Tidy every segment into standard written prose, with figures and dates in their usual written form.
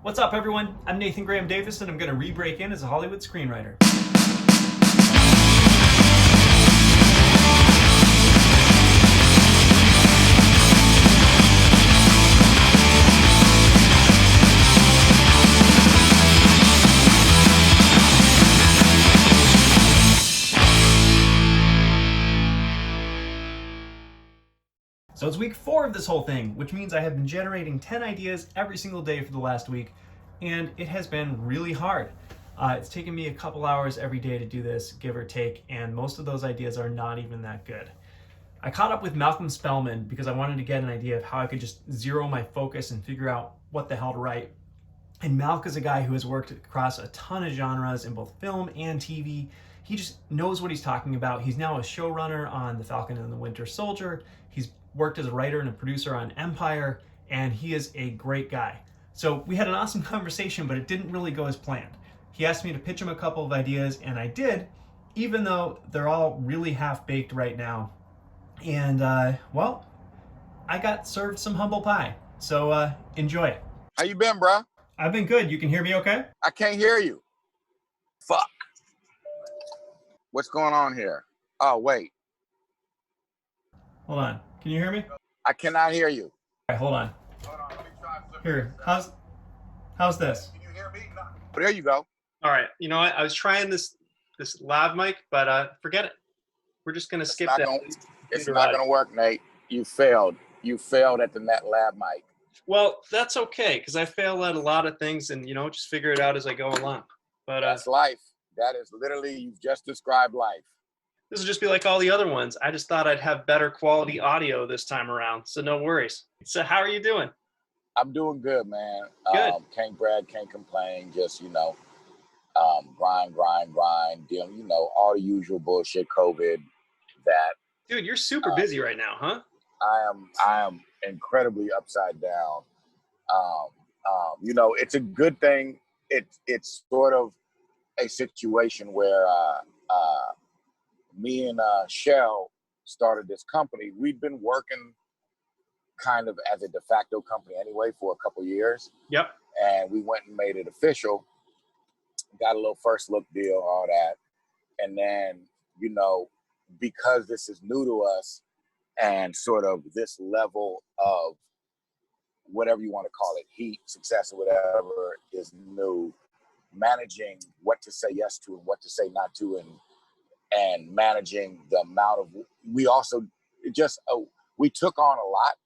What's up, everyone? I'm Nathan Graham Davis, and I'm going to re-break in as a Hollywood screenwriter. So it's week 4 of this whole thing, which means I have been generating 10 ideas every single day for the last week, and it has been really hard. It's taken me a couple hours every day to do this, give or take, and most of those ideas are not even that good. I caught up with Malcolm Spellman because I wanted to get an idea of how I could just zero my focus and figure out what the hell to write. And Malc is a guy who has worked across a ton of genres in both film and TV. He just knows what he's talking about. He's now a showrunner on The Falcon and the Winter Soldier. He's worked as a writer and a producer on Empire, and he is a great guy. So we had an awesome conversation, but it didn't really go as planned. He asked me to pitch him a couple of ideas, and I did, even though they're all really half-baked right now. And, well, I got served some humble pie. So enjoy. How you been, bro? I've been good. You can hear me okay? I can't hear you. Fuck. What's going on here? Oh, wait. Hold on. Can you hear me? I cannot hear you. All right, hold on. Hold on, let me try something. Here, how's this? Can you hear me? No. There you go. All right. You know what? I was trying this lav mic, but forget it. We're just gonna skip that. It's not gonna work, Nate. You failed. You failed at the net lab mic. Well, that's okay because I fail at a lot of things, and just figure it out as I go along. But that's life. That is literally, you've just described life. This will just be like all the other ones. I just thought I'd have better quality audio this time around, so no worries. So how are you doing? I'm doing good, man. Good. Can't brag, can't complain. Just grind. Dealing, all the usual bullshit. COVID. That. Dude, you're super busy right now, huh? I am incredibly upside down. It's a good thing. It's sort of a situation where me and Shell started this company. We'd been working kind of as a de facto company anyway for a couple years. Yep. And we went and made it official. Got a little first look deal, all that. And then, because this is new to us and sort of this level of whatever you want to call it, heat, success, or whatever is new, managing what to say yes to and what to say not to, and managing the amount of, we took on a lot.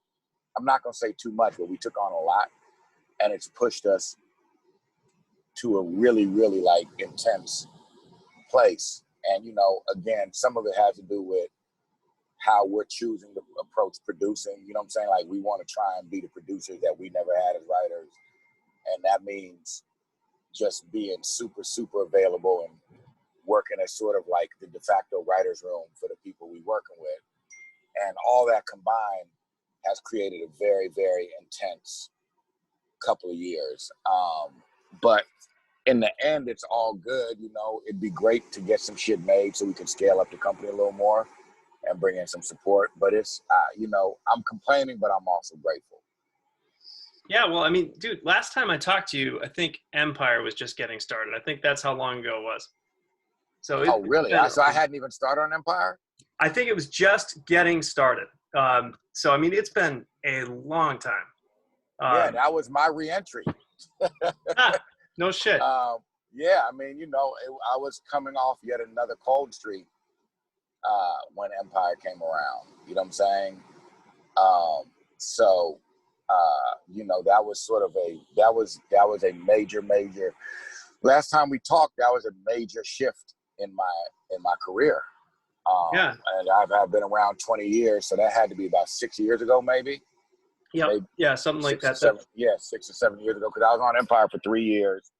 I'm not going to say too much, but we took on a lot, and it's pushed us to a really, really intense place. And, again, some of it has to do with how we're choosing to approach producing. You know what I'm saying? Like, we want to try and be the producers that we never had as writers. And that means just being super, super available and working as sort of like the de facto writer's room for the people we're working with. And all that combined has created a very, very intense couple of years. But in the end, it's all good. It'd be great to get some shit made so we could scale up the company a little more and bring in some support. But it's, I'm complaining, but I'm also grateful. Yeah, well, I mean, dude, last time I talked to you, I think Empire was just getting started. I think that's how long ago it was. So really? So I hadn't even started on Empire? I think it was just getting started. So, I mean, it's been a long time. Yeah, that was my reentry. No shit. Yeah, I mean, I was coming off yet another cold streak when Empire came around. You know what I'm saying? That was sort of that was a major. Last time we talked, that was a major shift in my career. Yeah. And I've been around 20 years, so that had to be about 6 years ago, maybe. Yeah, maybe yeah, something like that. 6 or 7 years ago, because I was on Empire for 3 years.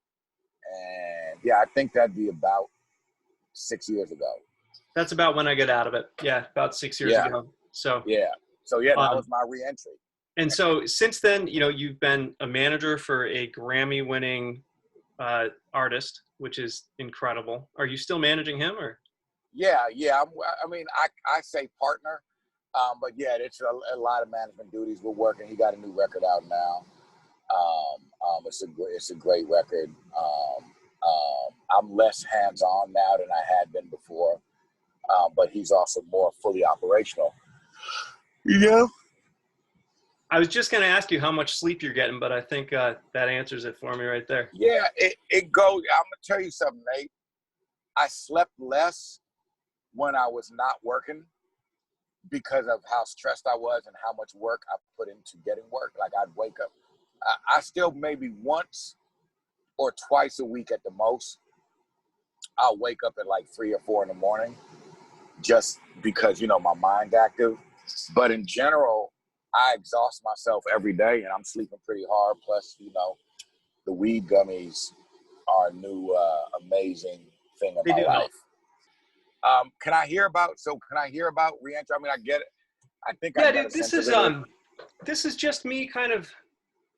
And yeah, I think that'd be about 6 years ago. That's about when I got out of it. Yeah, about 6 years ago. So that was my reentry. And so since then, you've been a manager for a Grammy-winning artist, which is incredible. Are you still managing him, or? Yeah. I say partner, but yeah, it's a lot of management duties. We're working. He got a new record out now. It's a great record. I'm less hands-on now than I had been before, but he's also more fully operational. Yeah. I was just going to ask you how much sleep you're getting, but I think that answers it for me right there. Yeah, it goes. I'm gonna tell you something, Nate. I slept less when I was not working because of how stressed I was and how much work I put into getting work. Like I'd wake up. I still maybe once or twice a week at the most, I'll wake up at like 3 or 4 in the morning just because, my mind's active. But in general, I exhaust myself every day and I'm sleeping pretty hard. Plus, the weed gummies are a new amazing thing in They my do help. life. Can I hear about re-entry? I mean, I get it. I think I Yeah, got a dude, this sense is of it. this is just me kind of.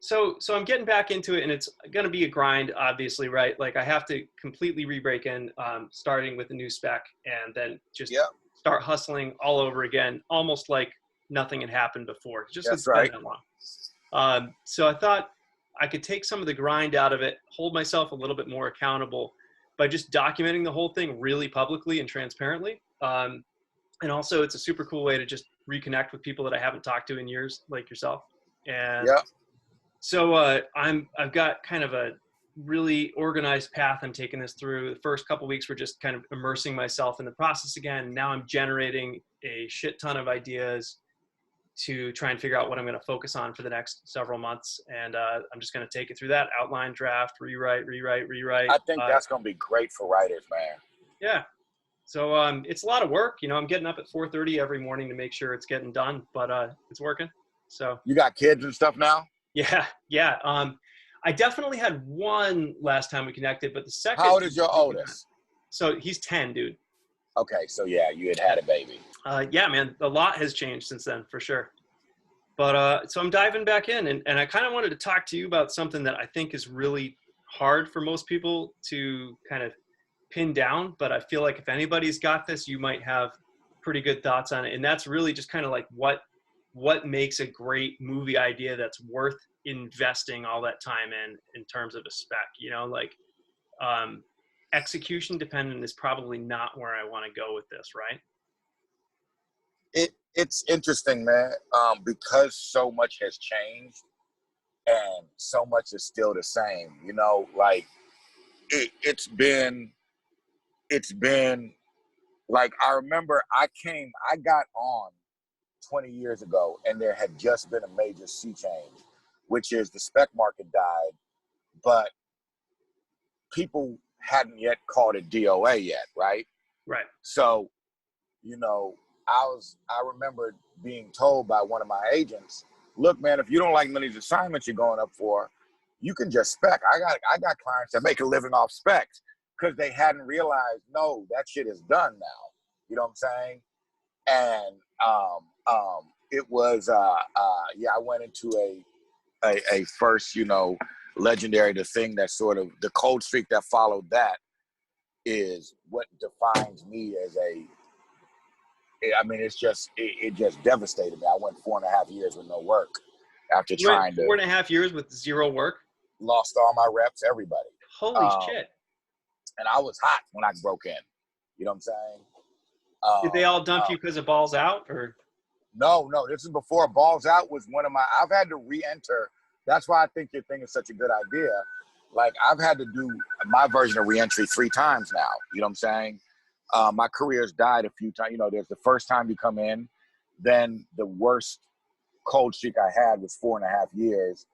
So I'm getting back into it, and it's going to be a grind, obviously, right? Like I have to completely re-break in, starting with a new spec, and then just start hustling all over again, almost like nothing had happened before. Just That's it's been right. that long. So I thought I could take some of the grind out of it, hold myself a little bit more accountable by just documenting the whole thing really publicly and transparently. And also, it's a super cool way to just reconnect with people that I haven't talked to in years, like yourself. And so I've got kind of a really organized path I'm taking this through. The first couple of weeks were just kind of immersing myself in the process again. Now I'm generating a shit ton of ideas to try and figure out what I'm going to focus on for the next several months. And I'm just going to take it through that outline, draft, rewrite. I think that's going to be great for writers, man. Yeah. So it's a lot of work. I'm getting up at 4:30 every morning to make sure it's getting done, but it's working. So you got kids and stuff now? Yeah. I definitely had one last time we connected, but the second. How old is your oldest? So he's 10, dude. Okay, so yeah, you had a baby. Yeah, man, a lot has changed since then, for sure. But so I'm diving back in, and I kind of wanted to talk to you about something that I think is really hard for most people to kind of pin down, but I feel like if anybody's got this, you might have pretty good thoughts on it. And that's really just kind of like what makes a great movie idea that's worth investing all that time in terms of a spec, execution dependent is probably not where I want to go with this, right? It's interesting, man, because so much has changed and so much is still the same. Like it's been like, I remember I got on 20 years ago and there had just been a major sea change, which is the spec market died, but people hadn't yet called it DOA yet, right? Right. So, I remember being told by one of my agents, look, man, if you don't like none of these assignments you're going up for, you can just spec. I got clients that make a living off specs because they hadn't realized, no, that shit is done now. You know what I'm saying? And it was I went into a first, legendary, the thing that sort of the cold streak that followed that is what defines me as it just devastated me. I went 4.5 years with no work after trying to. 4.5 years with zero work? Lost all my reps, everybody. Holy shit. And I was hot when I broke in. You know what I'm saying? Did they all dump you because of Balls Out? Or No, this is before Balls Out was one of my. I've had to re-enter. That's why I think your thing is such a good idea. Like, I've had to do my version of re-entry 3 times now. You know what I'm saying? My career's died a few times. There's the first time you come in, then the worst cold streak I had was 4.5 years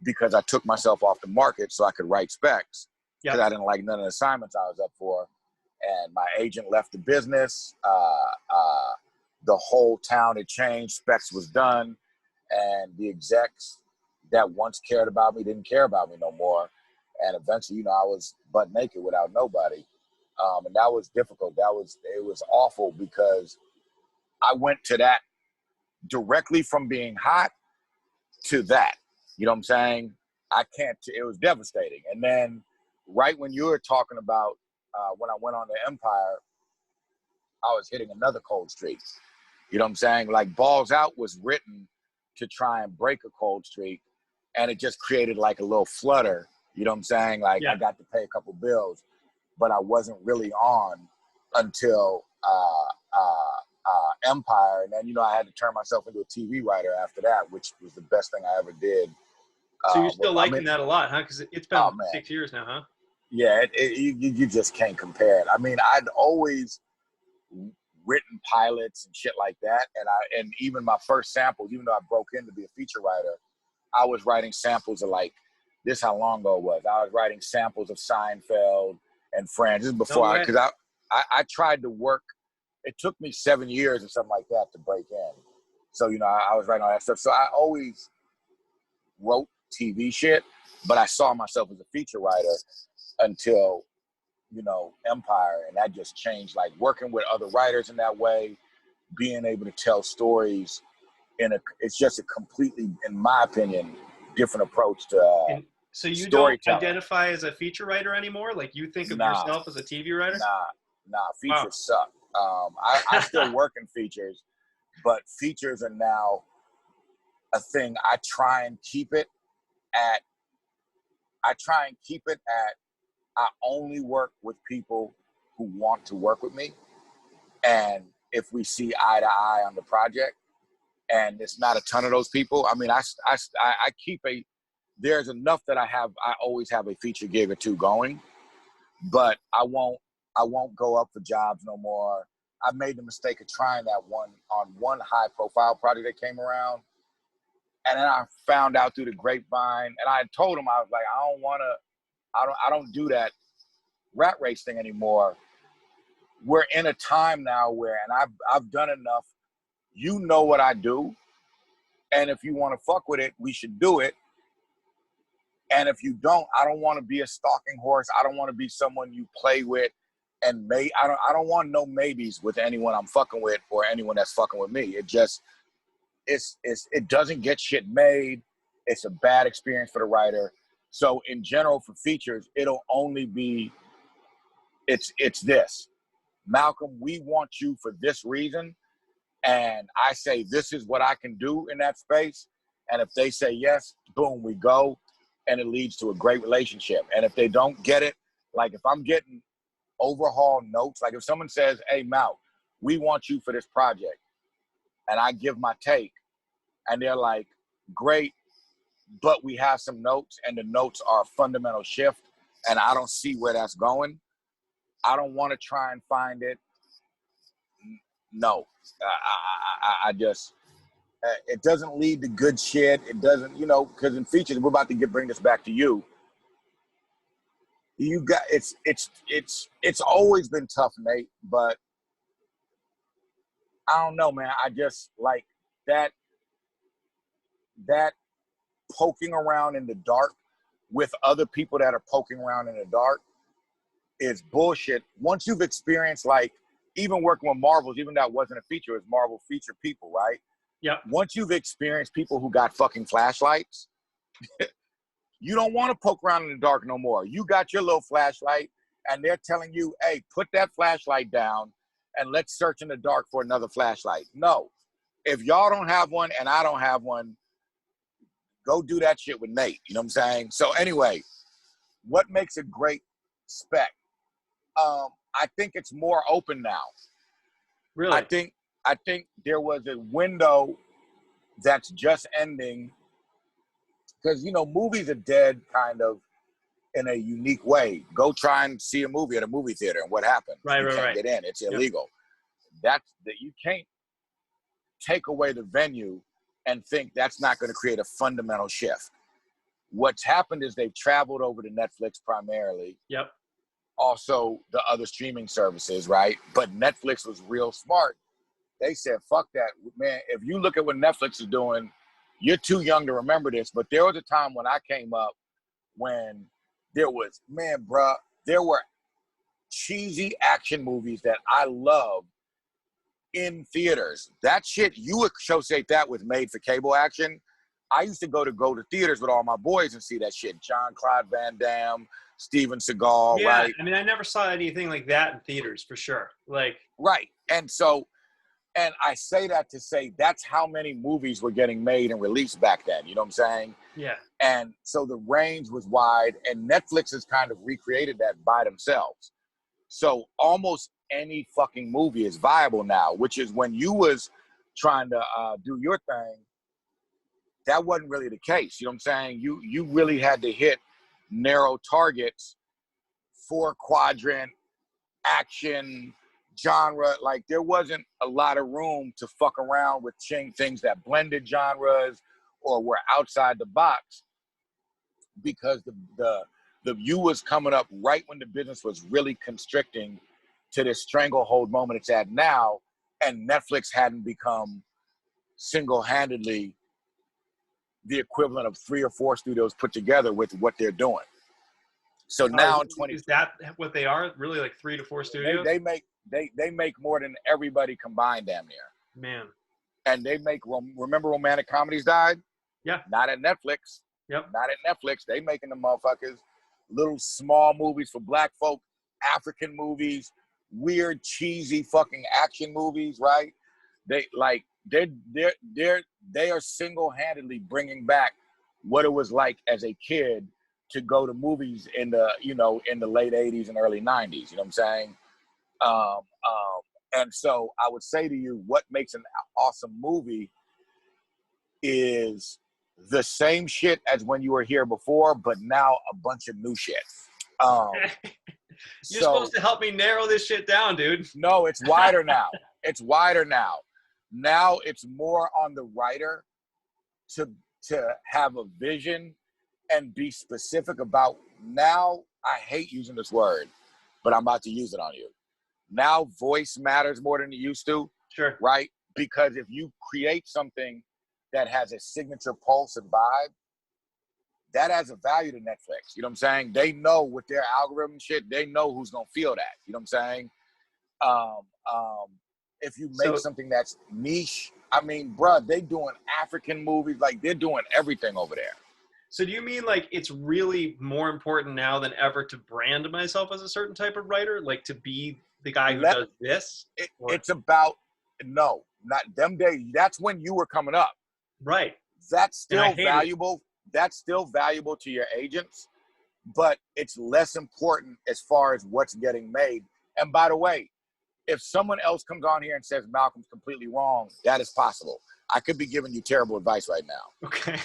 because I took myself off the market so I could write specs because I didn't like none of the assignments I was up for. And my agent left the business. The whole town had changed. Specs was done. And the execs that once cared about me didn't care about me no more. And eventually, I was butt naked without nobody. And that was difficult. It was awful because I went to that directly from being hot to that. You know what I'm saying? It was devastating. And then right when you were talking about when I went on the Empire, I was hitting another cold streak. You know what I'm saying? Like, Balls Out was written to try and break a cold streak. and it just created like a little flutter. You know what I'm saying? Like I got to pay a couple bills, but I wasn't really on until Empire, and then I had to turn myself into a TV writer after that, which was the best thing I ever did. So you're still liking that a lot, huh? Because it's been 6 years now, huh? Yeah, you just can't compare it. I mean, I'd always written pilots and shit like that, and even my first samples, even though I broke in to be a feature writer, I was writing samples of like, this how long ago it was. I was writing samples of Seinfeld and Friends. This is before because I tried to work. It took me 7 years or something like that to break in. So, I was writing all that stuff. So I always wrote TV shit, but I saw myself as a feature writer until, Empire. And that just changed, like working with other writers in that way, being able to tell stories it's just a completely, in my opinion, different approach to so you don't storytelling. identify as a feature writer anymore? Like you think of yourself as a TV writer? Nah, features suck. I still work in features, but features are now a thing. I try and keep it at, I only work with people who want to work with me. And if we see eye to eye on the project, and it's not a ton of those people, I mean, I keep there's enough that I always have a feature gig or two going, but I won't go up for jobs no more. I made the mistake of trying that one high profile project that came around. And then I found out through the grapevine, and I told him, I was like, I don't do that rat race thing anymore. We're in a time now where, and I've done enough. You know what I do. And if you want to fuck with it, we should do it. And if you don't, I don't want to be a stalking horse. I don't want to be someone you play with. And I don't want no maybes with anyone I'm fucking with or anyone that's fucking with me. It just, it doesn't get shit made. It's a bad experience for the writer. So in general, for features, it'll only be, it's this. Malcolm, we want you for this reason. And I say, this is what I can do in that space. And if they say yes, boom, we go. And it leads to a great relationship. And if they don't get it, like if I'm getting overhaul notes, like if someone says, hey, Mal, we want you for this project, and I give my take, and they're like, great, but we have some notes, and the notes are a fundamental shift, and I don't see where that's going. I don't want to try and find it. No, I just, it doesn't lead to good shit. It doesn't, because in features, we're about to bring this back to you. You got, it's always been tough, Nate, but I don't know, man. I just like that poking around in the dark with other people that are poking around in the dark is bullshit. Once you've experienced, like, even working with Marvels, even though that wasn't a feature, it was Marvel feature people, right? Yeah. Once you've experienced people who got fucking flashlights, you don't want to poke around in the dark no more. You got your little flashlight, and they're telling you, hey, put that flashlight down and let's search in the dark for another flashlight. No. If y'all don't have one and I don't have one, go do that shit with Nate. You know what I'm saying? So anyway, what makes a great spec? I think it's more open now. Really? I think there was a window that's just ending because, movies are dead kind of in a unique way. Go try and see a movie at a movie theater, and what happens? You can't get in. It's illegal. Yep. You can't take away the venue and think that's not going to create a fundamental shift. What's happened is they've traveled over to Netflix primarily. Yep. Also the other streaming services, right? But Netflix was real smart. They said, fuck that, man. If you look at what Netflix is doing, you're too young to remember this, but there was a time when I came up when there were cheesy action movies that I loved in theaters. That shit, you associate that with made for cable action. I used to go to theaters with all my boys and see that shit. Jean-Claude Van Damme, Steven Seagal, right? I mean, I never saw anything like that in theaters, for sure. Like, right. And so And I say that to say that's how many movies were getting made and released back then. You know what I'm saying? Yeah. And so the range was wide, and Netflix has kind of recreated that by themselves. So almost any fucking movie is viable now, which is when you was trying to do your thing, that wasn't really the case. You know what I'm saying? You really had to hit narrow targets, 4-quadrant, action, genre. Like there wasn't a lot of room to fuck around with things that blended genres or were outside the box, because the view was coming up right when the business was really constricting to this stranglehold moment it's at now, and Netflix hadn't become single-handedly the equivalent of 3 or 4 studios put together with what they're doing. So now in 20, is that what they are? Really, like 3 to 4 studios? they make more than everybody combined, damn near. Man. And they make, remember Romantic Comedies died? Yeah. Not at Netflix. Yep. Not at Netflix. They making the motherfuckers little small movies for black folk, African movies, weird cheesy fucking action movies, right? They are single-handedly bringing back what it was like as a kid to go to movies in the late 80s and early 90s. You know what I'm saying? And so I would say to you, what makes an awesome movie is the same shit as when you were here before, but now a bunch of new shit. You're supposed to help me narrow this shit down, dude. No, it's wider now. It's wider now. Now it's more on the writer to have a vision and be specific about. Now, I hate using this word, but I'm about to use it on you. Now voice matters more than it used to. Sure. Right? Because if you create something that has a signature pulse and vibe, that has a value to Netflix. You know what I'm saying? They know with their algorithm shit, they know who's gonna feel that. You know what I'm saying? If you make something that's niche, I mean, bruh, they doing African movies, like they're doing everything over there. So do you mean like it's really more important now than ever to brand myself as a certain type of writer? Like to be the guy who does this? It's about, no, not them days. That's when you were coming up. Right. That's still valuable. That's still valuable to your agents, but it's less important as far as what's getting made. And by the way, if someone else comes on here and says Malcolm's completely wrong, that is possible. I could be giving you terrible advice right now. Okay.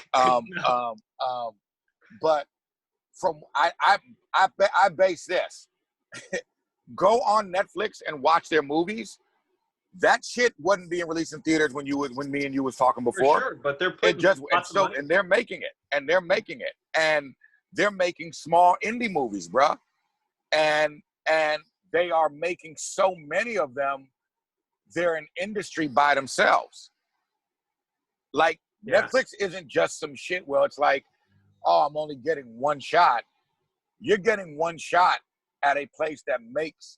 But from I base this. Go on Netflix and watch their movies. That shit wasn't being released in theaters when me and you was talking before. For sure, but they're putting and they're making it, and they're making small indie movies, bruh. And they are making so many of them, they're an industry by themselves. Like, yeah. Netflix isn't just some shit where it's like, oh, I'm only getting one shot. You're getting one shot at a place that makes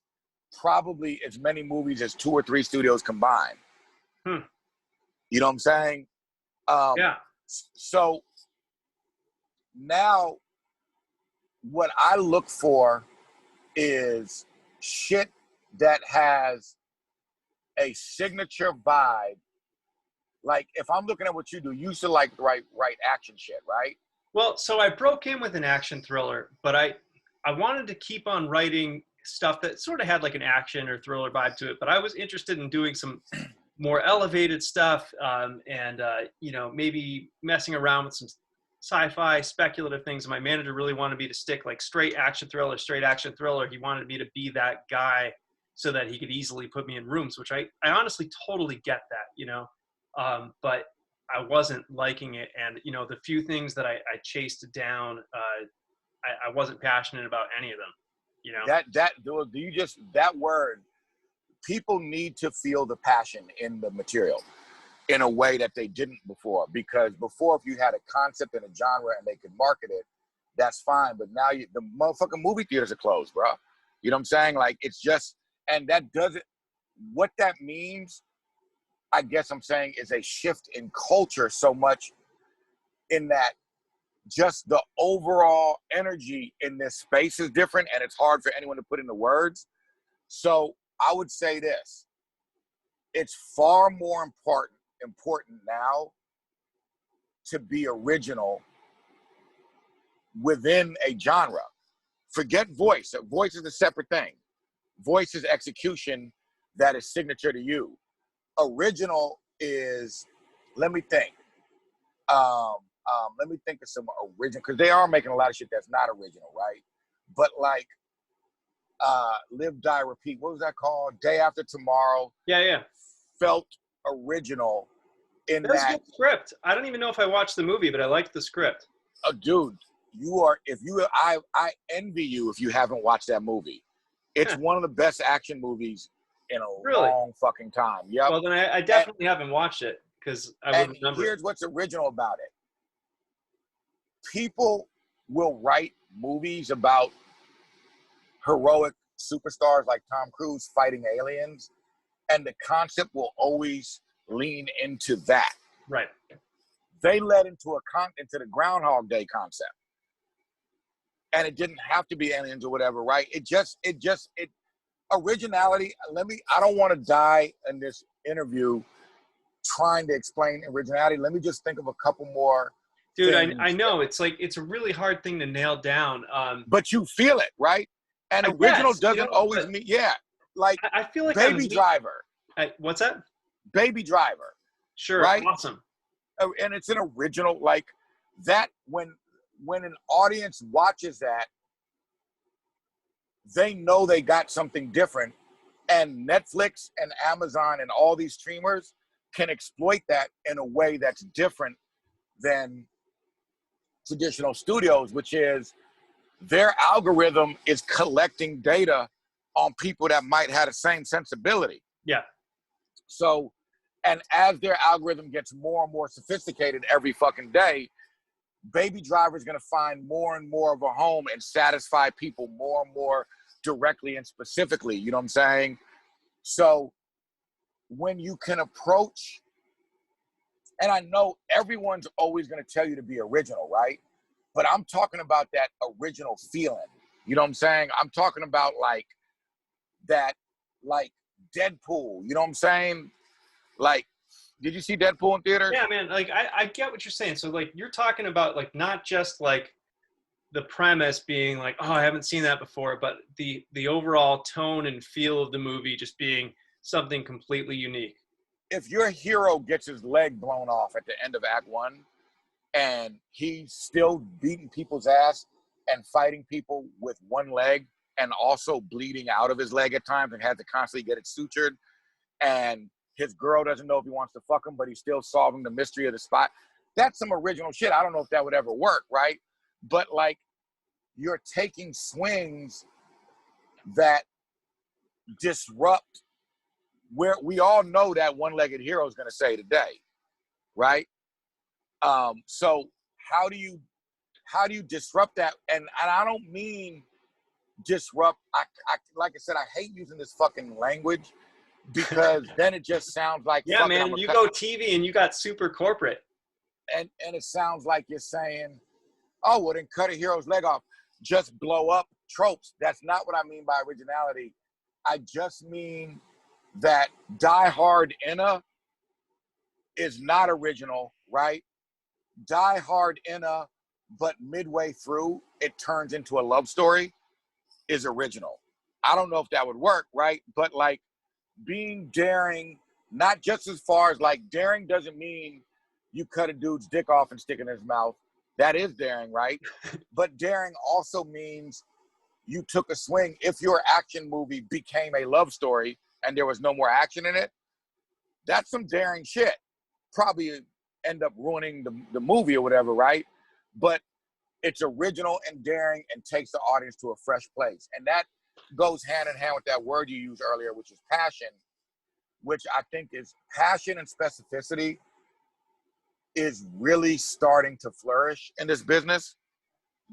probably as many movies as 2 or 3 studios combined. You know what I'm saying? Yeah. So now what I look for is shit that has a signature vibe. Like if I'm looking at what you do, you used to like write action shit, right? Well, so I broke in with an action thriller, but I wanted to keep on writing stuff that sort of had like an action or thriller vibe to it, but I was interested in doing some more elevated stuff, and maybe messing around with some sci-fi speculative things. And my manager really wanted me to stick like straight action thriller. He wanted me to be that guy so that he could easily put me in rooms, which I honestly totally get that, but I wasn't liking it. And, the few things that I chased down, I wasn't passionate about any of them. That word, people need to feel the passion in the material in a way that they didn't before. Because before, if you had a concept and a genre and they could market it, that's fine. But now the motherfucking movie theaters are closed, bro. You know what I'm saying? Like, it's just, and that doesn't, what that means, I guess I'm saying, is a shift in culture so much in that just the overall energy in this space is different, and it's hard for anyone to put into words. So I would say this. it's far more important now to be original within a genre. Forget voice. Voice is a separate thing. Voice is execution that is signature to you. Original is, let me think. Let me think of some original, because they are making a lot of shit that's not original, right? But like, Live, Die, Repeat. What was that called? Day After Tomorrow. Yeah. Felt original in That's a that. good script. I don't even know if I watched the movie, but I liked the script. Dude, I envy you if you haven't watched that movie. It's one of the best action movies in a long fucking time. Yep. Well, then I definitely haven't watched it because I would remember. Here's what's original about it. People will write movies about heroic superstars like Tom Cruise fighting aliens, and the concept will always lean into that. Right. They led into the Groundhog Day concept, and it didn't have to be aliens or whatever, right? It originality. I don't want to die in this interview trying to explain originality. Let me just think of a couple more. Dude, I know it's a really hard thing to nail down. But you feel it, right? And original doesn't always mean, like I feel like Baby Driver. What's that? Baby Driver. Sure, right? Awesome. And it's an original, like that. When an audience watches that, they know they got something different, and Netflix and Amazon and all these streamers can exploit that in a way that's different than traditional studios, which is their algorithm is collecting data on people that might have the same sensibility. Yeah. So, and as their algorithm gets more and more sophisticated every fucking day, Baby Driver is going to find more and more of a home and satisfy people more and more directly and specifically. You know what I'm saying? So when you can approach, and I know everyone's always going to tell you to be original, right? But I'm talking about that original feeling. You know what I'm saying? I'm talking about like that, like Deadpool. You know what I'm saying? Like, did you see Deadpool in theaters? Yeah, man. Like, I get what you're saying. So, like, you're talking about, like, not just, like, the premise being like, oh, I haven't seen that before, but the overall tone and feel of the movie just being something completely unique. If your hero gets his leg blown off at the end of Act 1 and he's still beating people's ass and fighting people with one leg and also bleeding out of his leg at times and has to constantly get it sutured, and his girl doesn't know if he wants to fuck him, but he's still solving the mystery of the spot. That's some original shit. I don't know if that would ever work, right? But like, you're taking swings that disrupt where we all know that one-legged hero is going to say today, right? So how do you disrupt that? And I don't mean disrupt. I like I said, I hate using this fucking language because then it just sounds like, yeah, man, you go TV and you got super corporate. And it sounds like you're saying, oh, well, then cut a hero's leg off. Just blow up tropes. That's not what I mean by originality. I just mean that Die Hard Inna is not original, right? Die Hard Inna, but midway through, it turns into a love story is original. I don't know if that would work, right? But like being daring, not just as far as like daring doesn't mean you cut a dude's dick off and stick it in his mouth. That is daring, right? But daring also means you took a swing. If your action movie became a love story and there was no more action in it, that's some daring shit. Probably end up ruining the movie or whatever, right? But it's original and daring and takes the audience to a fresh place. And that goes hand in hand with that word you used earlier, which is passion, which I think is passion and specificity is really starting to flourish in this business,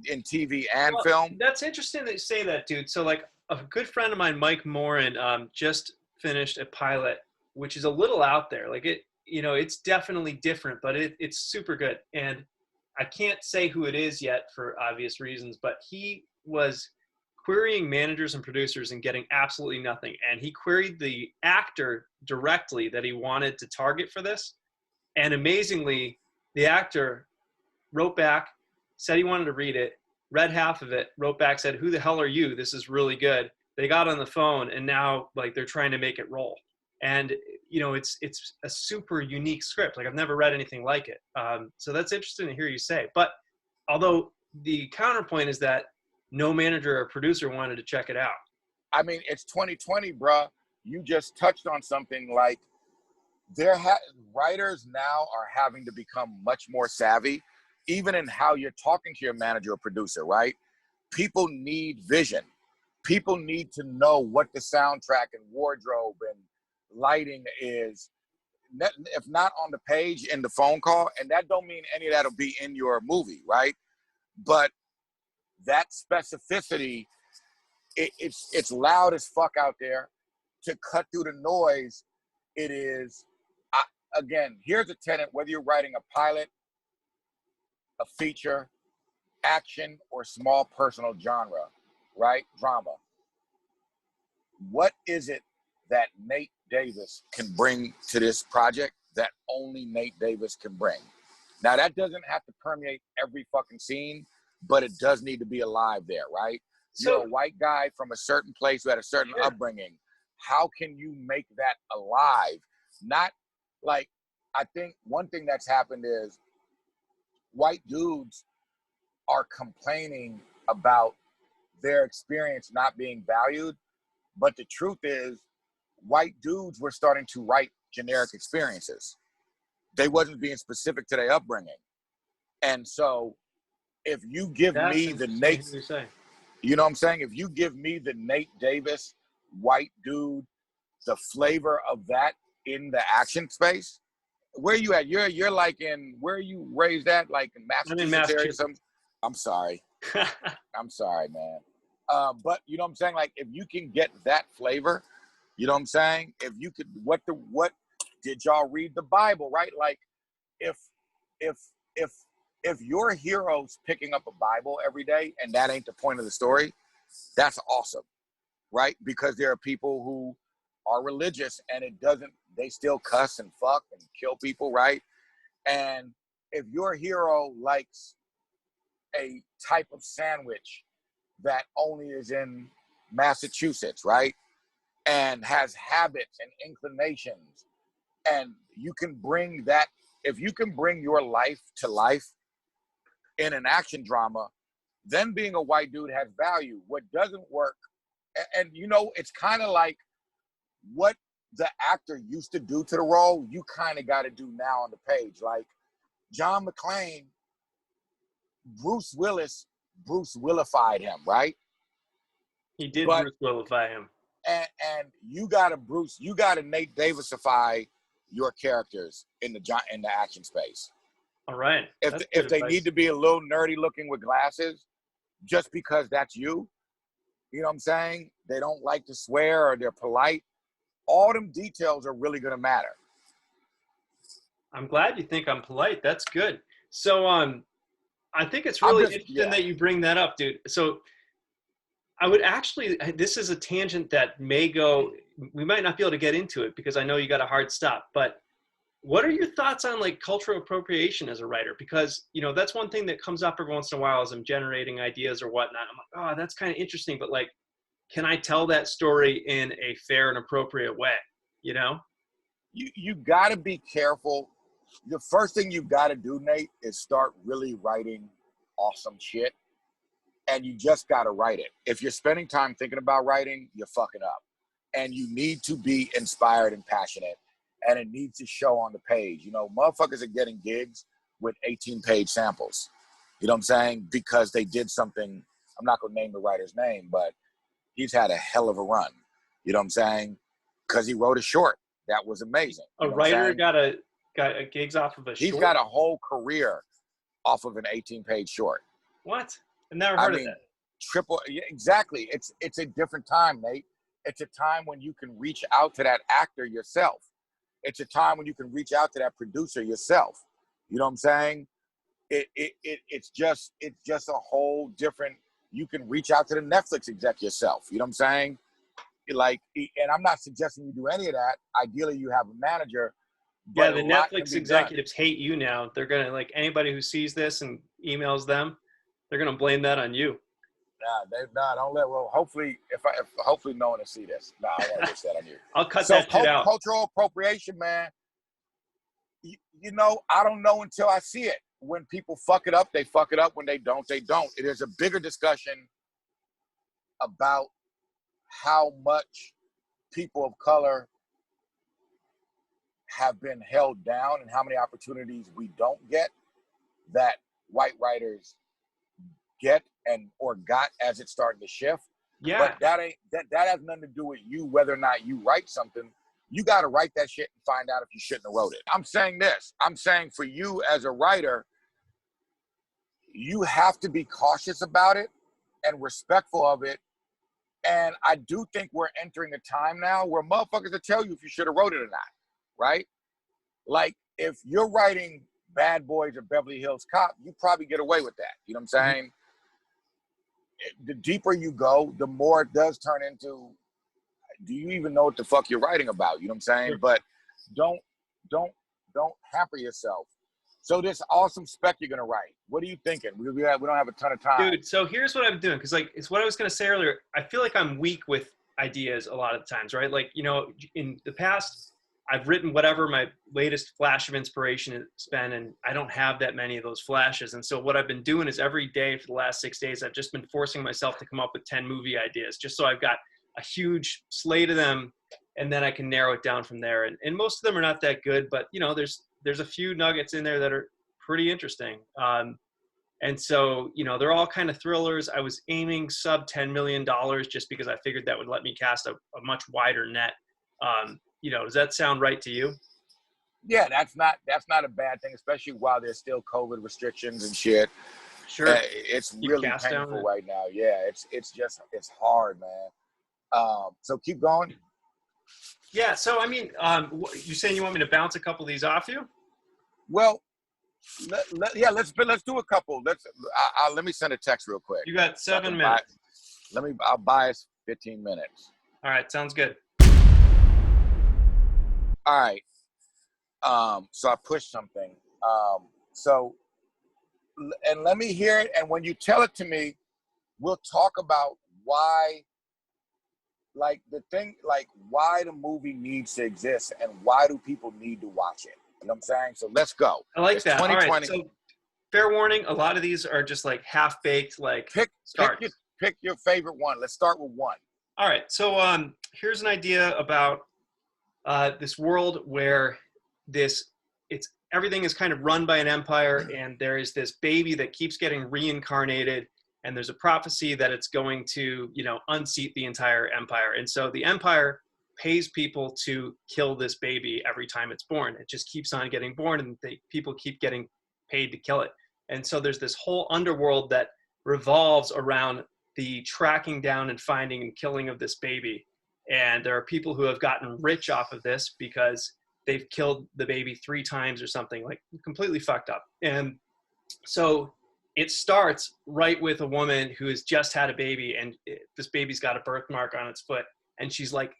in TV and film. That's interesting that you say that, dude. So like a good friend of mine, Mike Morin, just finished a pilot, which is a little out there. Like it, you know, it's definitely different, but it's super good. And I can't say who it is yet for obvious reasons, but he was querying managers and producers and getting absolutely nothing. And he queried the actor directly that he wanted to target for this. And amazingly, the actor wrote back, said he wanted to read it, read half of it, wrote back, said, "Who the hell are you? This is really good." They got on the phone, and now like they're trying to make it roll. And you know, it's a super unique script. Like I've never read anything like it. So that's interesting to hear you say. But although the counterpoint is that no manager or producer wanted to check it out. I mean, it's 2020, bruh. You just touched on something like writers now are having to become much more savvy, even in how you're talking to your manager or producer, right? People need vision. People need to know what the soundtrack and wardrobe and lighting is, if not on the page, in the phone call. And that don't mean any of that will be in your movie, right? But that specificity, it's loud as fuck out there. To cut through the noise, it is, again, here's a tenet, whether you're writing a pilot, a feature, action, or small personal genre, right? Drama. What is it that Nate Davis can bring to this project that only Nate Davis can bring? Now, that doesn't have to permeate every fucking scene, but it does need to be alive there, right? So, you're a white guy from a certain place who had a certain upbringing. How can you make that alive? Not like, I think one thing that's happened is white dudes are complaining about their experience not being valued. But the truth is, white dudes were starting to write generic experiences. They wasn't being specific to their upbringing. And so if you give me the Nate, you know what I'm saying? If you give me the Nate Davis white dude, the flavor of that in the action space, where you at? You're like where are you raised at? Like in Massachusetts area or something? I'm sorry. I'm sorry, man. But you know what I'm saying? Like if you can get that flavor, you know what I'm saying? If you could, what did y'all read the Bible, right? Like if your hero's picking up a Bible every day and that ain't the point of the story, that's awesome, right? Because there are people who are religious and they still cuss and fuck and kill people, right? And if your hero likes a type of sandwich that only is in Massachusetts, right? And has habits and inclinations, and you can bring that, if you can bring your life to life in an action drama, then being a white dude has value. What doesn't work, and you know, it's kind of like what the actor used to do to the role, you kind of got to do now on the page. Like John McClane, Bruce Willified him, right? He did Bruce Willify him. And you gotta Nate Davisify your characters in the action space. All right. If they need to be a little nerdy looking with glasses, just because that's you know what I'm saying? They don't like to swear or they're polite. All them details are really gonna matter. I'm glad you think I'm polite. That's good. So I think it's really interesting that you bring that up, dude. So I would actually, this is a tangent that may go, we might not be able to get into it because I know you got a hard stop, but what are your thoughts on like cultural appropriation as a writer? Because, you know, that's one thing that comes up every once in a while as I'm generating ideas or whatnot. I'm like, oh, that's kind of interesting, but like, can I tell that story in a fair and appropriate way? You know? You gotta be careful. The first thing you gotta do, Nate, is start really writing awesome shit. And you just gotta write it. If you're spending time thinking about writing, you're fucking up. And you need to be inspired and passionate. And it needs to show on the page. You know, motherfuckers are getting gigs with 18-page samples. You know what I'm saying? Because they did something, I'm not gonna name the writer's name, but he's had a hell of a run. You know what I'm saying? Because he wrote a short. That was amazing. A writer got a gigs off of a short? He's got a whole career off of an 18-page short. What? I've never heard of that. Exactly. It's a different time, Nate. It's a time when you can reach out to that actor yourself. It's a time when you can reach out to that producer yourself. You know what I'm saying? It's just a whole different you can reach out to the Netflix exec yourself. You know what I'm saying? Like, and I'm not suggesting you do any of that. Ideally, you have a manager. Yeah, But the Netflix executives hate you now. They're going to, like, anybody who sees this and emails them, they're going to blame that on you. Don't let. Well, hopefully, hopefully no one will see this. I don't want to wish that on you. I'll cut that shit out. Cultural appropriation, man. You know, I don't know until I see it. When people fuck it up, they fuck it up. When they don't, they don't. It is a bigger discussion about how much people of color have been held down and how many opportunities we don't get that white writers get or got as it started to shift. Yeah. But that has nothing to do with you, whether or not you write something. You got to write that shit and find out if you shouldn't have wrote it. I'm saying this. I'm saying for you as a writer, you have to be cautious about it and respectful of it. And I do think we're entering a time now where motherfuckers will tell you if you should have wrote it or not, right? Like, if you're writing Bad Boys or Beverly Hills Cop, you probably get away with that. You know what I'm saying? The deeper you go, the more it does turn into, do you even know what the fuck you're writing about? You know what I'm saying? Sure. But don't hamper yourself. So this awesome spec you're gonna write, what are you thinking? We don't have a ton of time. Dude, so here's what I'm doing, because, like, it's what I was gonna say earlier. I feel like I'm weak with ideas a lot of the times, right? Like, you know, in the past, I've written whatever my latest flash of inspiration has been, and I don't have that many of those flashes. And so what I've been doing is every day for the last 6 days, I've just been forcing myself to come up with 10 movie ideas, just so I've got a huge slate of them, and then I can narrow it down from there. And most of them are not that good, but, you know, there's a few nuggets in there that are pretty interesting. And so, you know, they're all kind of thrillers. I was aiming sub $10 million just because I figured that would let me cast a much wider net. You know, does that sound right to you? Yeah, that's not a bad thing, especially while there's still COVID restrictions and shit. Sure. It's really painful right now. Yeah, it's hard, man. So keep going. Yeah. So, I mean, you saying you want me to bounce a couple of these off you? Well, let's do a couple. Let me send a text real quick. You got 7 minutes. I'll buy us 15 minutes. All right. Sounds good. All right. So I pushed something. And let me hear it. And when you tell it to me, we'll talk about why, like, why the movie needs to exist and why do people need to watch it. You know what I'm saying? So let's go. I like that. All right. So fair warning, a lot of these are just like half-baked, like starts. Pick your favorite one. Let's start with one. All right. So here's an idea about this world where everything is kind of run by an empire, and there is this baby that keeps getting reincarnated, and there's a prophecy that it's going to, you know, unseat the entire empire. And so the empire pays people to kill this baby every time it's born. It just keeps on getting born, and people keep getting paid to kill it. And so there's this whole underworld that revolves around the tracking down and finding and killing of this baby. And there are people who have gotten rich off of this because they've killed the baby 3 times or something, like completely fucked up. And so it starts right with a woman who has just had a baby, and this baby's got a birthmark on its foot, and she's like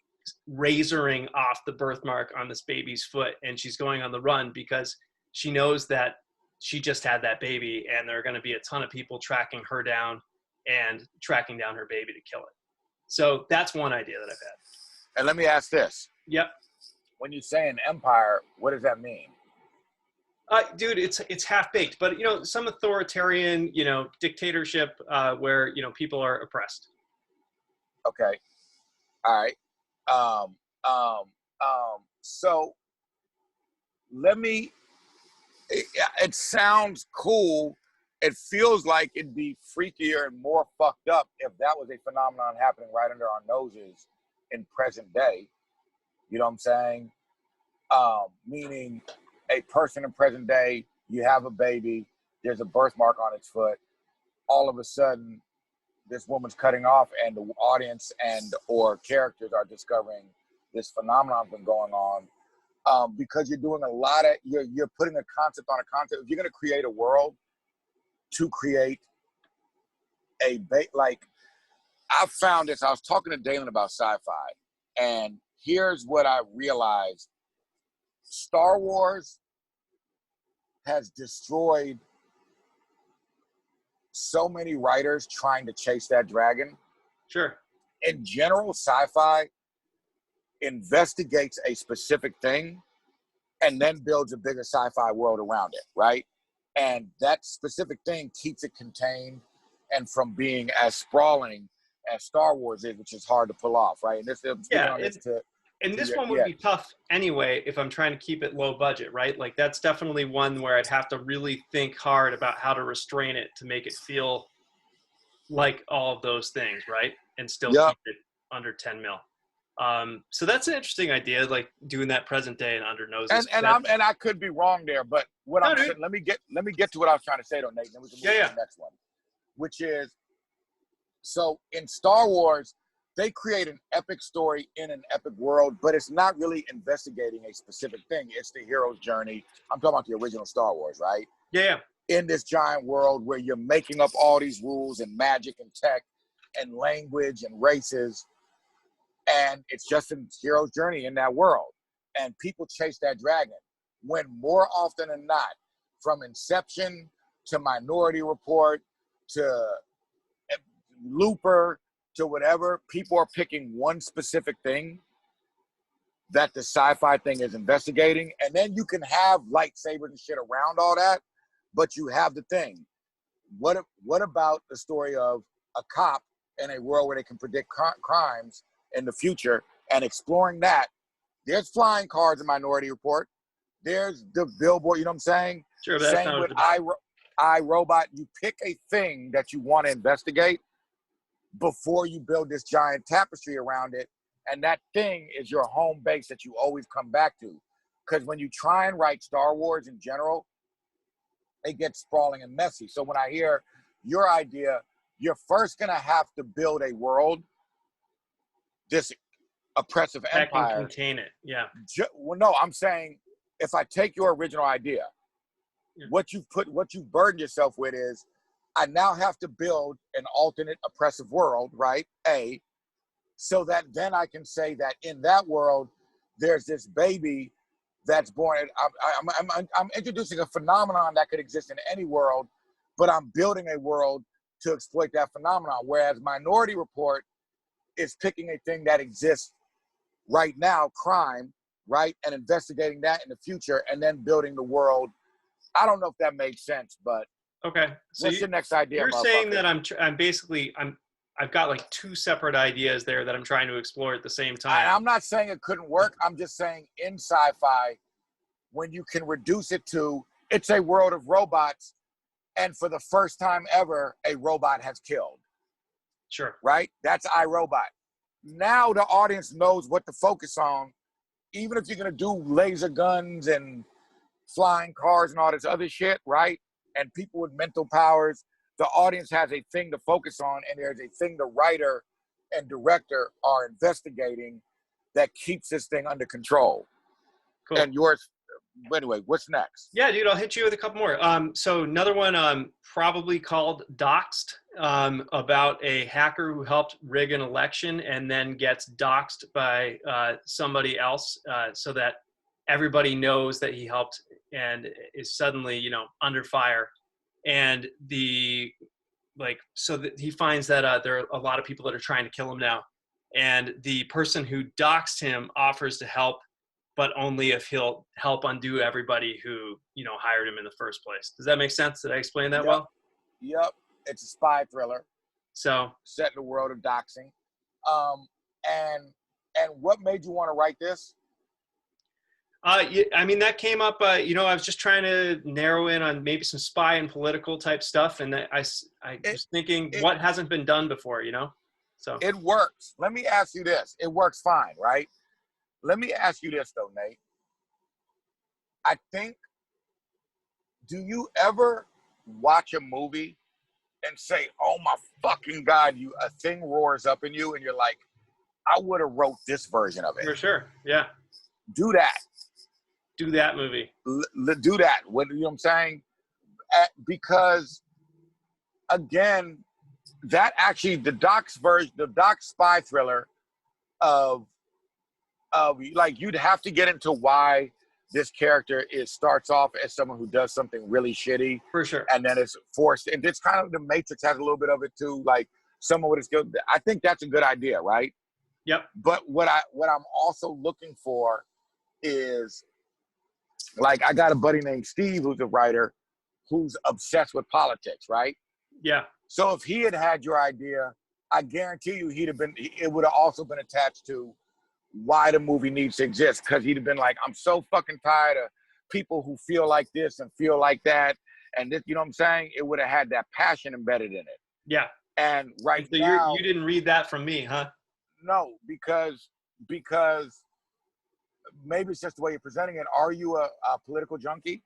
razoring off the birthmark on this baby's foot, and she's going on the run because she knows that she just had that baby, and there are going to be a ton of people tracking her down and tracking down her baby to kill it. So that's one idea that I've had. And let me ask this. Yep. When you say an empire, what does that mean? Dude, it's half-baked, but, you know, some authoritarian, you know, dictatorship where, you know, people are oppressed. Okay. All right. So it sounds cool. It feels like it'd be freakier and more fucked up if that was a phenomenon happening right under our noses in present day. You know what I'm saying? Meaning a person in present day, you have a baby, there's a birthmark on its foot. All of a sudden, this woman's cutting off, and the audience or characters are discovering this phenomenon's been going on. Because you're doing you're putting a concept on a concept. If you're going to create a world to create like, I found this. I was talking to Dalan about sci-fi, and here's what I realized. Star Wars has destroyed so many writers trying to chase that dragon. Sure. In general, sci-fi investigates a specific thing and then builds a bigger sci-fi world around it, right? And that specific thing keeps it contained and from being as sprawling as Star Wars is, which is hard to pull off, right? And this, Yeah, and this one would be tough anyway if I'm trying to keep it low budget, right? Like that's definitely one where I'd have to really think hard about how to restrain it to make it feel like all of those things, right? And still keep it under 10 mil. So that's an interesting idea, like doing that present day and under noses. And I could be wrong there, but what I'm saying, let me get to what I was trying to say though, Nate, and then we can move to the next one, which is, so in Star Wars, they create an epic story in an epic world, but it's not really investigating a specific thing. It's the hero's journey. I'm talking about the original Star Wars, right? Yeah. In this giant world where you're making up all these rules and magic and tech and language and races, and it's just a hero's journey in that world. And people chase that dragon, when more often than not, from Inception to Minority Report to Looper to whatever, people are picking one specific thing that the sci-fi thing is investigating, and then you can have lightsabers and shit around all that, but you have the thing. What about the story of a cop in a world where they can predict crimes in the future and exploring that? There's flying cars in Minority Report. There's the billboard, you know what I'm saying? Sure, same with iRobot. You pick a thing that you want to investigate before you build this giant tapestry around it, and that thing is your home base that you always come back to. Because when you try and write Star Wars in general, it gets sprawling and messy. So when I hear your idea, you're first gonna have to build a world, this oppressive empire. That can contain it, yeah. Well, no, I'm saying if I take your original idea, what you've burdened yourself with is, I now have to build an alternate oppressive world, right? So that then I can say that in that world, there's this baby that's born. I'm introducing a phenomenon that could exist in any world, but I'm building a world to exploit that phenomenon. Whereas Minority Report is picking a thing that exists right now, crime, right? And investigating that in the future and then building the world. I don't know if that makes sense, but okay. So what's your next idea? You're saying that I've got like two separate ideas there that I'm trying to explore at the same time. I'm not saying it couldn't work. I'm just saying in sci-fi, when you can reduce it to, it's a world of robots, and for the first time ever, a robot has killed. Sure. Right? That's iRobot. Now the audience knows what to focus on, even if you're going to do laser guns and flying cars and all this other shit, right? And people with mental powers, the audience has a thing to focus on, and there's a thing the writer and director are investigating that keeps this thing under control. Cool. And yours, anyway, what's next? Yeah, dude, I'll hit you with a couple more. So another one probably called Doxed, about a hacker who helped rig an election and then gets doxed by somebody else so that everybody knows that he helped and is suddenly, under fire. And so that he finds that there are a lot of people that are trying to kill him now. And the person who doxed him offers to help, but only if he'll help undo everybody who, hired him in the first place. Does that make sense? Did I explain that well? Yep. It's a spy thriller. So set in the world of doxing. And what made you want to write this? That came up, I was just trying to narrow in on maybe some spy and political type stuff. And I was thinking what hasn't been done before, So it works. Let me ask you this. It works fine, right? Let me ask you this though, Nate. I think, do you ever watch a movie and say, oh my fucking God, a thing roars up in you and you're like, I would have wrote this version of it. For sure, yeah. Do that. Do that movie. Do that. You know what I'm saying? Because, again, that actually, the Doc's spy thriller of like, you'd have to get into why this character starts off as someone who does something really shitty, For sure. and then it's forced. And it's kind of, the Matrix has a little bit of it too, like someone with a skill. I think that's a good idea, right? Yep. But what I'm also looking for is, like, I got a buddy named Steve who's a writer who's obsessed with politics, right? Yeah. So if he had your idea, I guarantee you it would have also been attached to why the movie needs to exist, because he'd have been like, I'm so fucking tired of people who feel like this and feel like that, and this, you know what I'm saying? It would have had that passion embedded in it. Yeah. And right so now, you didn't read that from me, huh? No, because maybe it's just the way you're presenting it. Are you a political junkie?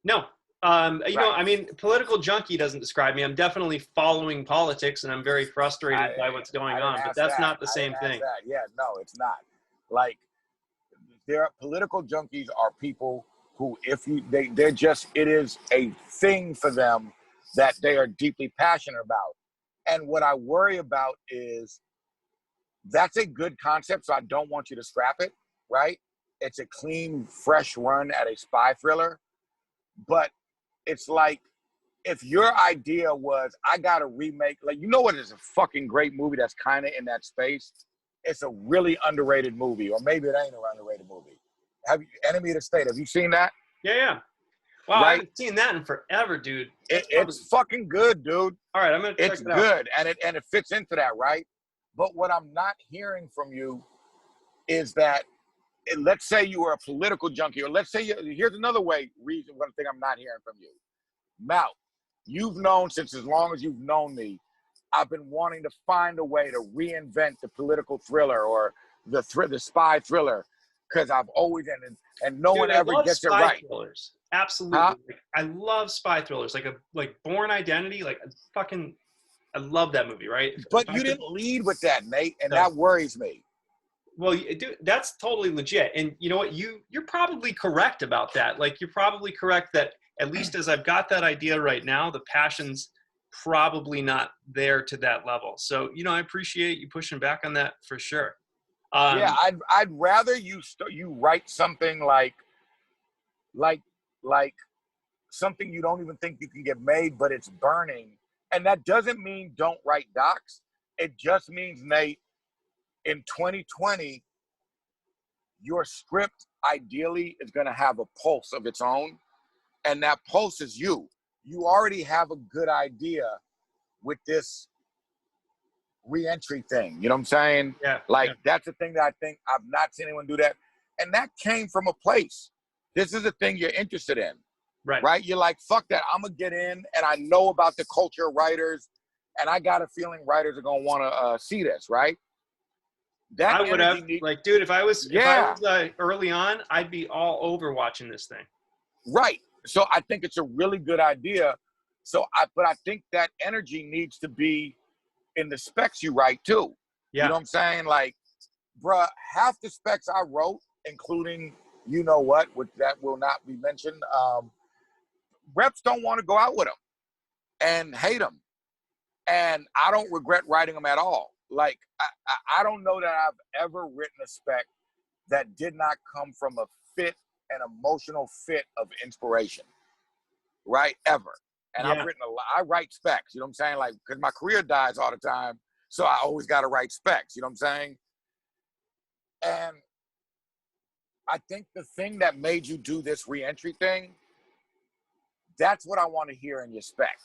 No. You know, I mean, political junkie doesn't describe me. I'm definitely following politics, and I'm very frustrated by what's going on. But that's not the same thing. Yeah, no, it's not. Like, political junkies are people who, they're just, it is a thing for them that they are deeply passionate about. And what I worry about is, that's a good concept, so I don't want you to scrap it, right? It's a clean, fresh run at a spy thriller. But it's like, if your idea was, I got to remake, like, you know what is a fucking great movie that's kind of in that space? It's a really underrated movie, or maybe it ain't an underrated movie. Enemy of the State, have you seen that? Yeah. Wow, right? I haven't seen that in forever, dude. It's fucking good, dude. All right, I'm going to check it out. It's good, and it fits into that, right? But what I'm not hearing from you is that, let's say you were a political junkie, or let's say here's another one thing I'm not hearing from you. Malc, you've known since as long as you've known me, I've been wanting to find a way to reinvent the political thriller or the spy thriller, because I've always, and no one ever gets it right. Thrillers. Absolutely. Huh? I love spy thrillers, like Born Identity, I love that movie, right? But you didn't lead with that, Nate, and that worries me. Well, dude, that's totally legit. And you know what? You're probably correct about that. Like, you're probably correct that, at least as I've got that idea right now, the passion's probably not there to that level. So, you know, I appreciate you pushing back on that for sure. Yeah, I'd rather you write something like something you don't even think you can get made, but it's burning. And that doesn't mean don't write docs. It just means, Nate, in 2020, your script ideally is going to have a pulse of its own. And that pulse is you. You already have a good idea with this re-entry thing. You know what I'm saying? Yeah. That's the thing that I think I've not seen anyone do that. And that came from a place. This is a thing you're interested in. Right? You're like, fuck that. I'm going to get in, and I know about the culture of writers, and I got a feeling writers are going to want to see this, right? I would have, dude, if I was early on, I'd be all over watching this thing. Right. So I think it's a really good idea. But I think that energy needs to be in the specs you write too. Yeah. You know what I'm saying? Like, bruh, half the specs I wrote, including, you know what, which that will not be mentioned, reps don't want to go out with them and hate them. And I don't regret writing them at all. Like, I don't know that I've ever written a spec that did not come from an emotional fit of inspiration, right? Ever. And I've written I write specs, you know what I'm saying? Like, because my career dies all the time, so I always got to write specs, you know what I'm saying? And I think the thing that made you do this re-entry thing, that's what I want to hear in your spec.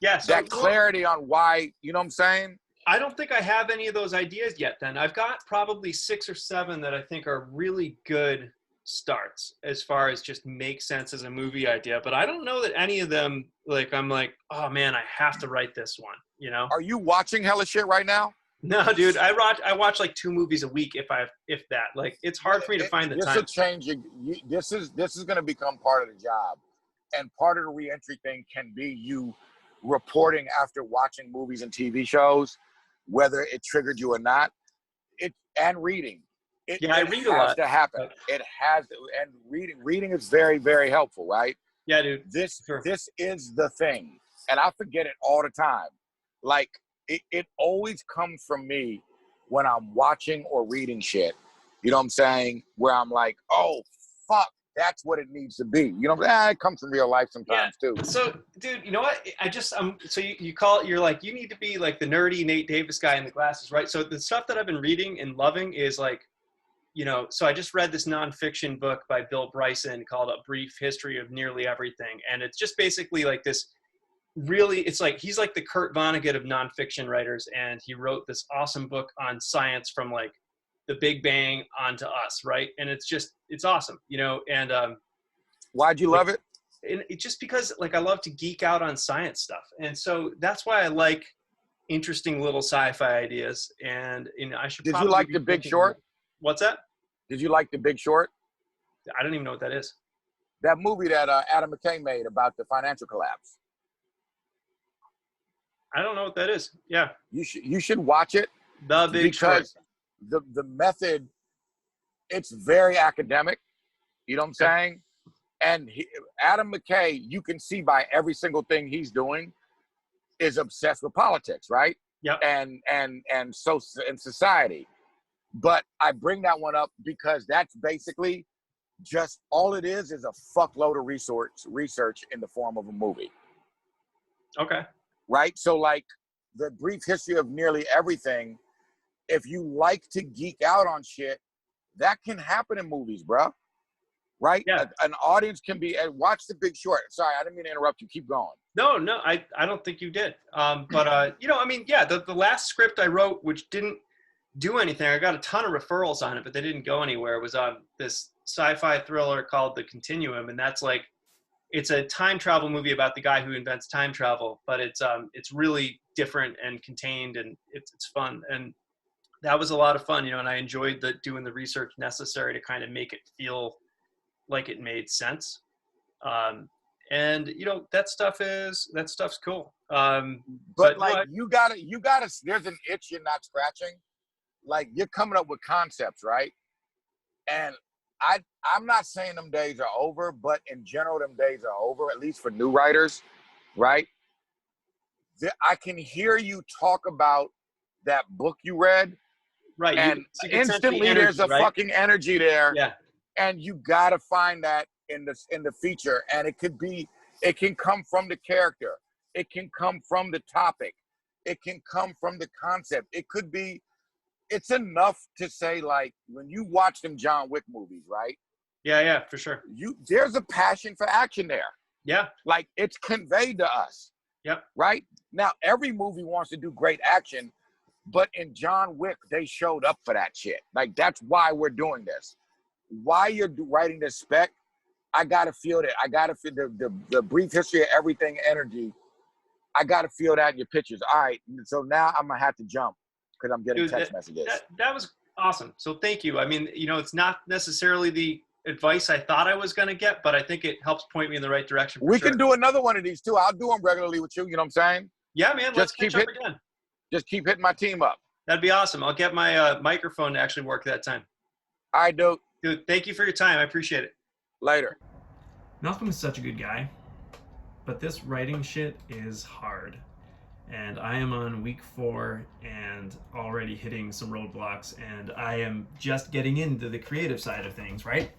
Yeah. So that clarity on why, you know what I'm saying? I don't think I have any of those ideas yet then. I've got probably 6 or 7 that I think are really good starts as far as just make sense as a movie idea. But I don't know that any of them, like, I'm like, oh man, I have to write this one, you know? Are you watching hella shit right now? No, dude, I watch like 2 movies a week if that. Like, it's hard for me to find the time. This will change. This is going to become part of the job. And part of the re-entry thing can be you reporting after watching movies and TV shows, whether it triggered you or not. And reading. I read a lot. It has to happen. It has to, and reading is very, very helpful, right? Yeah, dude. This is the thing. and I forget it all the time. Like, it always comes from me when I'm watching or reading shit, you know what I'm saying? Where I'm like, oh, fuck, that's what it needs to be. You know, it comes from real life sometimes too. So, dude, you know what? So you call it, you're like, you need to be like the nerdy Nate Davis guy in the glasses, right? So the stuff that I've been reading and loving is like, you know, so I just read this nonfiction book by Bill Bryson called A Brief History of Nearly Everything. And it's just basically like this really, it's like, he's like the Kurt Vonnegut of nonfiction writers. And he wrote this awesome book on science from like the Big Bang onto us, right? And it's awesome, you know, and why'd you love it? And it just because like I love to geek out on science stuff. And so that's why I like interesting little sci-fi ideas. And you know, I should Did you like The Big Short? What's that? Did you like The Big Short? I don't even know what that is. That movie that Adam McKay made about the financial collapse. I don't know what that is. Yeah. You should watch it. The Big Short. Because the method, it's very academic. You know what I'm saying? And Adam McKay, you can see by every single thing he's doing, is obsessed with politics, right? Yep. And society. But I bring that one up because that's basically just all it is a fuckload of research in the form of a movie. Okay. Right? So like The Brief History of Nearly Everything, if you like to geek out on shit, that can happen in movies, bro. Right? Yeah. An audience can be, watch The Big Short. Sorry, I didn't mean to interrupt you. Keep going. No, I don't think you did. But you know, I mean, yeah, the last script I wrote, which didn't do anything, I got a ton of referrals on it, but they didn't go anywhere. It was this sci-fi thriller called The Continuum, and that's like, it's a time travel movie about the guy who invents time travel, but it's really different and contained, and it's fun. And that was a lot of fun, you know, and I enjoyed doing the research necessary to kind of make it feel like it made sense. And you know, that stuff's cool. But like, you gotta, there's an itch you're not scratching. Like, you're coming up with concepts, right? And I'm not saying them days are over, but in general, them days are over, at least for new writers, right? I can hear you talk about that book you read, right? And instantly there's a fucking energy there. Yeah. And you gotta find that in the feature. And it can come from the character. It can come from the topic. It can come from the concept. It's enough to say, like, when you watch them John Wick movies, right? Yeah, for sure. There's a passion for action there. Yeah. Like, it's conveyed to us. Yep. Right? Now, every movie wants to do great action, but in John Wick, they showed up for that shit. Like, that's why we're doing this. Why you're writing this spec, I gotta feel that. I gotta feel the brief history of everything energy. I gotta feel that in your pictures. All right, so now I'm gonna have to jump because I'm getting text messages. That was awesome. So thank you. I mean, you know, it's not necessarily the advice I thought I was going to get, but I think it helps point me in the right direction. We can do another one of these too. I'll do them regularly with you. You know what I'm saying? Yeah, man. Let's catch up again. Just keep hitting my team up. That'd be awesome. I'll get my microphone to actually work that time. All right, dude. Dude, thank you for your time. I appreciate it. Later. Malcolm is such a good guy, but this writing shit is hard. And I am on week 4 and already hitting some roadblocks, and I am just getting into the creative side of things, right?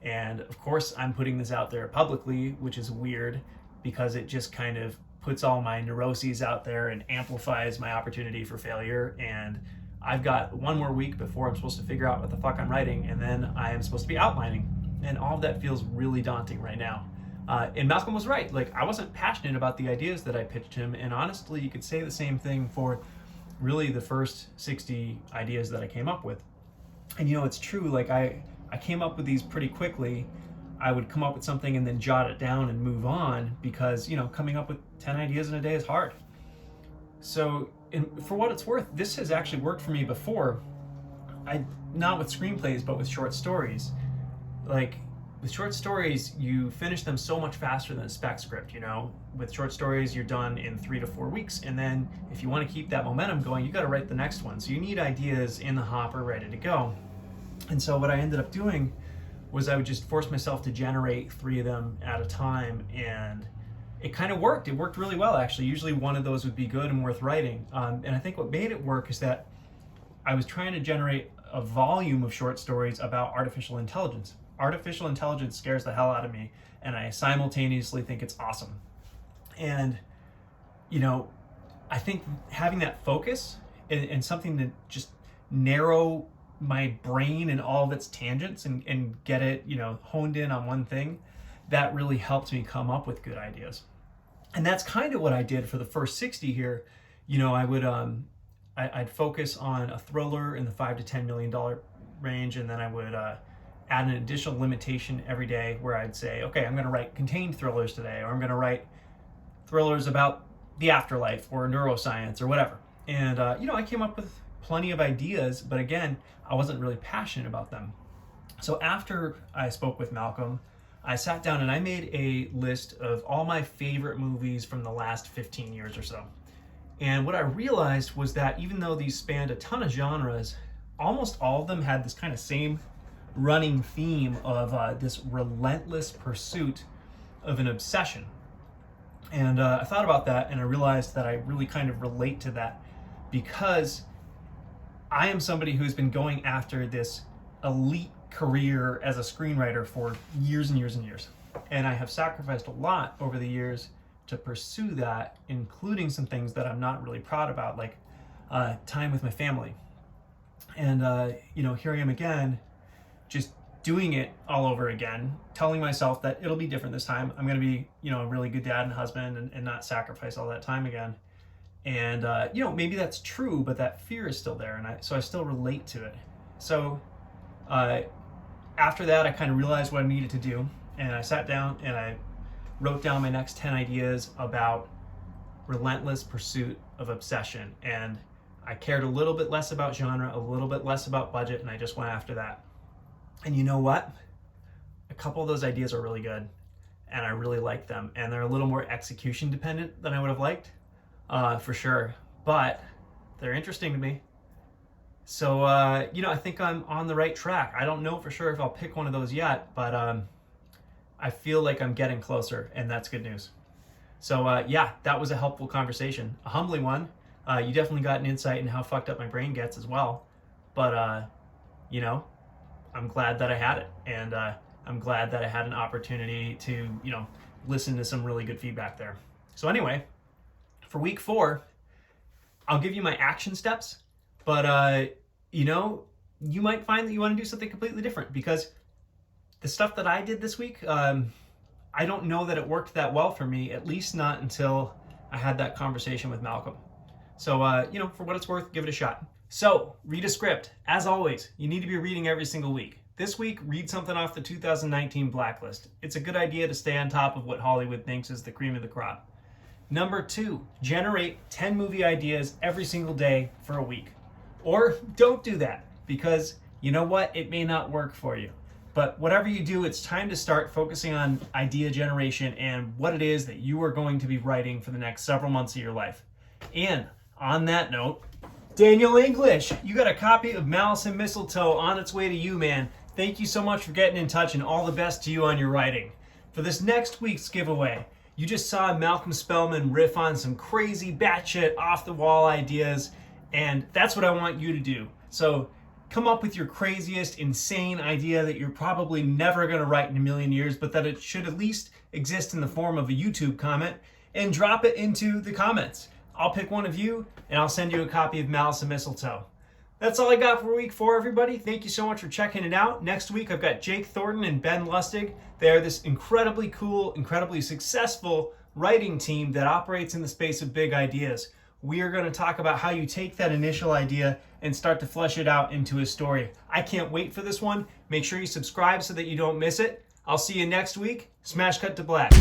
And of course I'm putting this out there publicly, which is weird because it just kind of puts all my neuroses out there and amplifies my opportunity for failure. And I've got one more week before I'm supposed to figure out what the fuck I'm writing, and then I am supposed to be outlining. And all of that feels really daunting right now. And Malcolm was right. Like, I wasn't passionate about the ideas that I pitched him, and honestly, you could say the same thing for really the first 60 ideas that I came up with. And you know, it's true, like I came up with these pretty quickly. I would come up with something and then jot it down and move on because, you know, coming up with 10 ideas in a day is hard. So, for what it's worth, this has actually worked for me before. Not with screenplays, but with short stories. Like, with short stories, you finish them so much faster than a spec script, you know? With short stories, you're done in 3 to 4 weeks, and then if you want to keep that momentum going, you got to write the next one. So you need ideas in the hopper ready to go. And so what I ended up doing was I would just force myself to generate 3 of them at a time, and it kind of worked. It worked really well, actually. Usually one of those would be good and worth writing. And I think what made it work is that I was trying to generate a volume of short stories about artificial intelligence. Artificial intelligence scares the hell out of me, and I simultaneously think it's awesome. And, you know, I think having that focus and something to just narrow my brain and all of its tangents and get it, you know, honed in on one thing, that really helped me come up with good ideas. And that's kind of what I did for the first 60 here. You know, I would I'd focus on a thriller in the $5 to $10 million range, and then I would add an additional limitation every day where I'd say, okay, I'm going to write contained thrillers today, or I'm going to write thrillers about the afterlife or neuroscience or whatever. And you know, I came up with plenty of ideas, but again, I wasn't really passionate about them. So after I spoke with Malcolm, I sat down and I made a list of all my favorite movies from the last 15 years or so. And what I realized was that even though these spanned a ton of genres, almost all of them had this kind of same running theme of this relentless pursuit of an obsession. And I thought about that, and I realized that I really kind of relate to that, because I am somebody who's been going after this elite career as a screenwriter for years and years and years. And I have sacrificed a lot over the years to pursue that, including some things that I'm not really proud about, like time with my family. And you know, here I am again, just doing it all over again, telling myself that it'll be different this time. I'm going to be, you know, a really good dad and husband and not sacrifice all that time again. And you know, maybe that's true, but that fear is still there, and so I still relate to it. So after that, I kind of realized what I needed to do, and I sat down and I wrote down my next 10 ideas about relentless pursuit of obsession. And I cared a little bit less about genre, a little bit less about budget, and I just went after that. And you know what? A couple of those ideas are really good, and I really like them, and they're a little more execution dependent than I would have liked, for sure, but they're interesting to me. So, you know, I think I'm on the right track. I don't know for sure if I'll pick one of those yet, but I feel like I'm getting closer, and that's good news. So, yeah, that was a helpful conversation, a humbling one. You definitely got an insight in how fucked up my brain gets as well, but, you know, I'm glad that I had it, and I'm glad that I had an opportunity to, you know, listen to some really good feedback there. So anyway, for week 4, I'll give you my action steps, but you know, you might find that you want to do something completely different, because the stuff that I did this week, I don't know that it worked that well for me, at least not until I had that conversation with Malcolm. So, you know, for what it's worth, give it a shot. So, read a script. As always, you need to be reading every single week. This week, read something off the 2019 Blacklist. It's a good idea to stay on top of what Hollywood thinks is the cream of the crop. Number 2, generate 10 movie ideas every single day for a week. Or don't do that, because you know what? It may not work for you. But whatever you do, it's time to start focusing on idea generation and what it is that you are going to be writing for the next several months of your life. And on that note, Daniel English, you got a copy of Malice and Mistletoe on its way to you, man. Thank you so much for getting in touch, and all the best to you on your writing. For this next week's giveaway, you just saw Malcolm Spellman riff on some crazy batshit off-the-wall ideas, and that's what I want you to do. So come up with your craziest, insane idea that you're probably never going to write in a million years, but that it should at least exist in the form of a YouTube comment, and drop it into the comments. I'll pick one of you, and I'll send you a copy of Malice and Mistletoe. That's all I got for week 4, everybody. Thank you so much for checking it out. Next week, I've got Jake Thornton and Ben Lustig. They are this incredibly cool, incredibly successful writing team that operates in the space of big ideas. We are going to talk about how you take that initial idea and start to flesh it out into a story. I can't wait for this one. Make sure you subscribe so that you don't miss it. I'll see you next week. Smash cut to black.